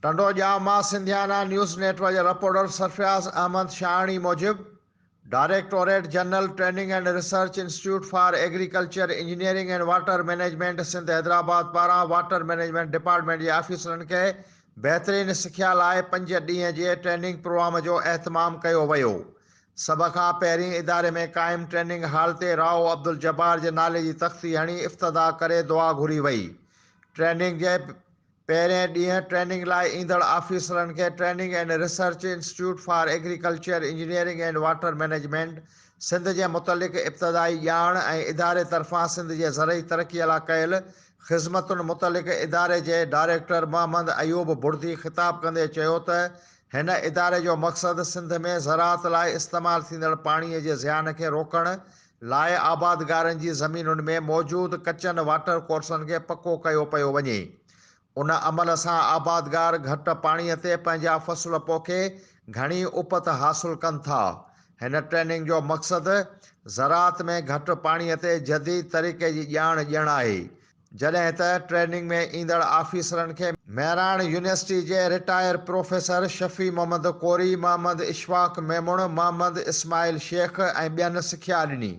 Tando Jam Sindhiana news network जे reporter Sarfaraz Ahmed Shahani मूजिब directorate general training and research institute for agriculture engineering and water management Sindh Hyderabad पारां water management department जे ऑफिसरनि खे बहितरीन सिख्या लाइ 5 ॾींहं जे ट्रेनिंग प्रोग्राम जो एहतमाम कयो वियो। सभ खां पहिरीं इदारे में क़ाइम ट्रेनिंग हाल ते राओ अब्दुल जब्बार जे नाले जी तख़्ती हणी इफ्तिदा करे दुआ घुरी वई। ट्रेनिंग जे पहिरें ॾींहुं ट्रेनिंग लाइ ईंदड़ ऑफिसरनि खे training and research institute for agriculture engineering and water management Sindh जे मुतलिक़ इब्तिदाई ॼाण ऐं इदारे तरफ़ां सिंध जे ज़रई तरक़ीअ लाइ कयल ख़िज़मतुनि मुतलिक़ इदारे जे डायरेक्टर मोहम्मद अयूब बुर्दी ख़िताब कंदे चयो त हिन इदारे जो मक़सदु सिंध में ज़राअत लाइ इस्तेमालु थींदड़ पाणीअ जे ज़ियान खे रोकण लाइ आबादगारनि जी ज़मीनुनि में मौजूदु कचनि वाटर कोर्सनि खे पको कयो पियो वञे। उन अमल सां आबादगार घटि पाणीअ ते पंहिंजा फ़सुल पोखे घणी उपत हासिलु कनि था। हिन ट्रेनिंग जो मक़सदु ज़राअत में घटि पाणीअ ते जदीद तरीक़े जी ॼाण ॾियणु आहे। जॾहिं त ट्रेनिंग में ईंदड़ ऑफिसरनि खे मेहरान यूनिवर्सिटी जे रिटायर प्रोफेसर शफ़ी मोहम्मद कोरी, मोहम्मद इशफाक मेमुण, मोहम्मद इस्माइल शेख ऐं ॿियनि सिख्या ॾिनी।